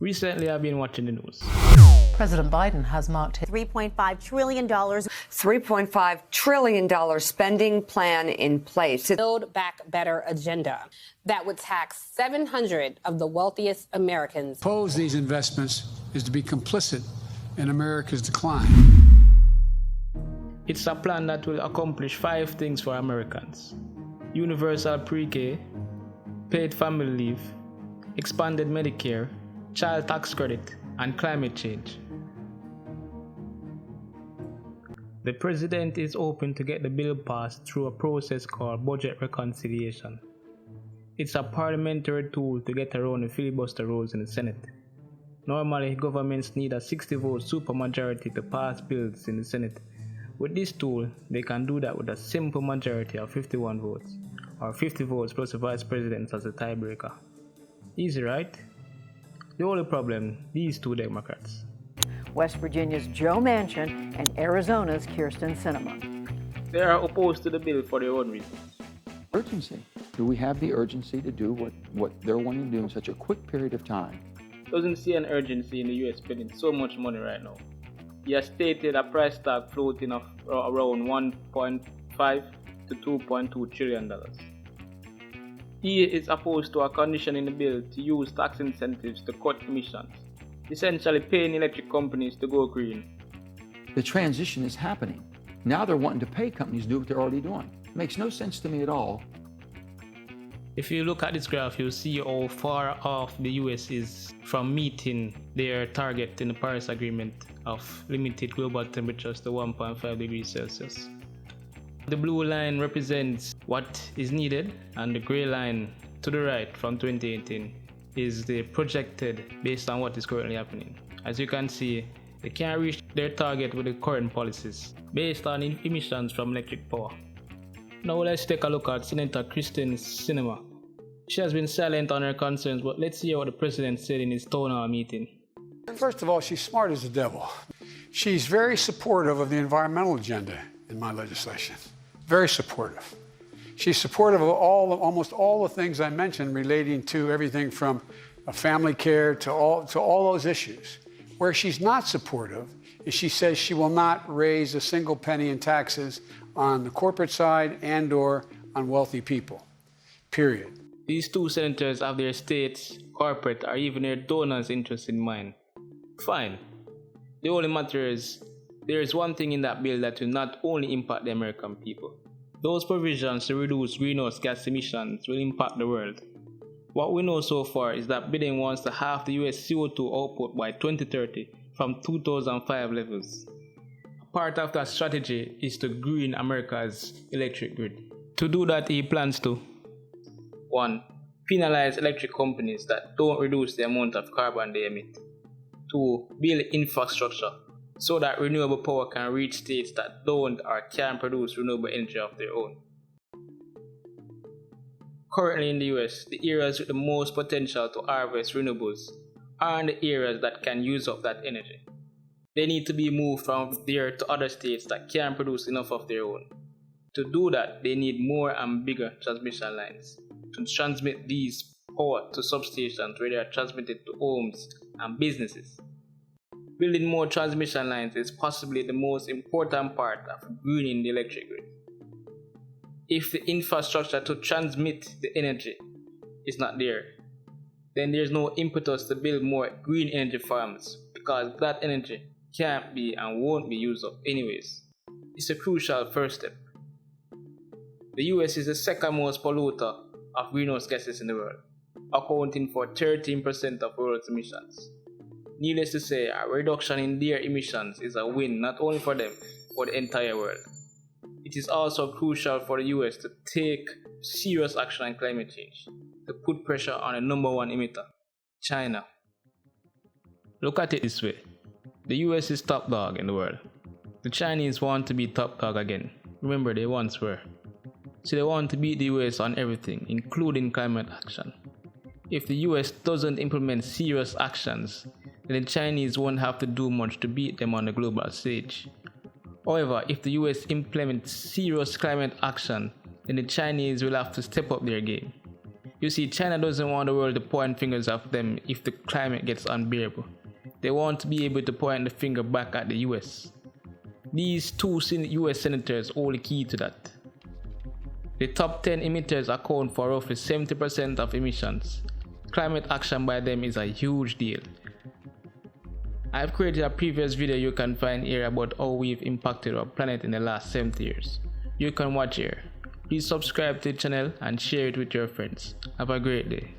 Recently, I've been watching the news. President Biden has marked his $3.5 trillion. $3.5 trillion spending plan in place. Build Back Better agenda that would tax 700 of the wealthiest Americans. Oppose these investments is to be complicit in America's decline. It's a plan that will accomplish 5 things for Americans: universal pre-K, paid family leave, expanded Medicare, child tax credit, and climate change. The president is hoping to get the bill passed through a process called budget reconciliation. It's a parliamentary tool to get around the filibuster rules in the Senate. Normally, governments need a 60-vote supermajority to pass bills in the Senate. With this tool, they can do that with a simple majority of 51 votes, or 50 votes plus the vice president as a tiebreaker. Easy, right? The only problem, these 2 Democrats. West Virginia's Joe Manchin and Arizona's Kyrsten Sinema. They are opposed to the bill for their own reasons. Urgency. Do we have the urgency to do what they're wanting to do in such a quick period of time? Doesn't see an urgency in the US spending so much money right now. He has stated a price tag floating of around $1.5 to $2.2 trillion. He is opposed to a condition in the bill to use tax incentives to cut emissions, essentially paying electric companies to go green. The transition is happening. Now they're wanting to pay companies to do what they're already doing. Makes no sense to me at all. If you look at this graph, you'll see how far off the US is from meeting their target in the Paris Agreement of limited global temperatures to 1.5 degrees Celsius. The blue line represents what is needed, and the gray line to the right from 2018 is the projected based on what is currently happening. As you can see, they can't reach their target with the current policies based on emissions from electric power. Now let's take a look at Senator Kyrsten's Sinema. She has been silent on her concerns, but let's hear what the president said in his town hall meeting. First of all, she's smart as the devil. She's very supportive of the environmental agenda in my legislation. Very supportive. She's supportive of almost all the things I mentioned relating to everything from family care to all those issues. Where she's not supportive is she says she will not raise a single penny in taxes on the corporate side and/or on wealthy people. Period. These 2 senators have their states, corporate, or even their donors' interests in mind. Fine. The only matter is, there is one thing in that bill that will not only impact the American people. Those provisions to reduce greenhouse gas emissions will impact the world. What we know so far is that Biden wants to halve the US CO2 output by 2030 from 2005 levels. Part of that strategy is to green America's electric grid. To do that, he plans to 1. Penalize electric companies that don't reduce the amount of carbon they emit. 2. Build infrastructure so that renewable power can reach states that don't or can't produce renewable energy of their own. Currently in the US, the areas with the most potential to harvest renewables are the areas that can use up that energy. They need to be moved from there to other states that can't produce enough of their own. To do that, they need more and bigger transmission lines to transmit these power to substations where they are transmitted to homes and businesses. Building more transmission lines is possibly the most important part of greening the electric grid. If the infrastructure to transmit the energy is not there, then there's no impetus to build more green energy farms because that energy can't be and won't be used up anyways. It's a crucial first step. The US is the second most polluter of greenhouse gases in the world, accounting for 13% of world's emissions. Needless to say, a reduction in their emissions is a win not only for them, but the entire world. It is also crucial for the US to take serious action on climate change, to put pressure on the number 1 emitter, China. Look at it this way. The US is top dog in the world. The Chinese want to be top dog again. Remember, they once were. So they want to beat the US on everything, including climate action. If the US doesn't implement serious actions, then the Chinese won't have to do much to beat them on the global stage. However, if the US implements serious climate action, then the Chinese will have to step up their game. You see, China doesn't want the world to point fingers at them if the climate gets unbearable. They want to be able to point the finger back at the US. These two US senators hold the key to that. The top 10 emitters account for roughly 70% of emissions. Climate action by them is a huge deal. I've created a previous video you can find here about how we've impacted our planet in the last 70 years. You can watch here. Please subscribe to the channel and share it with your friends. Have a great day.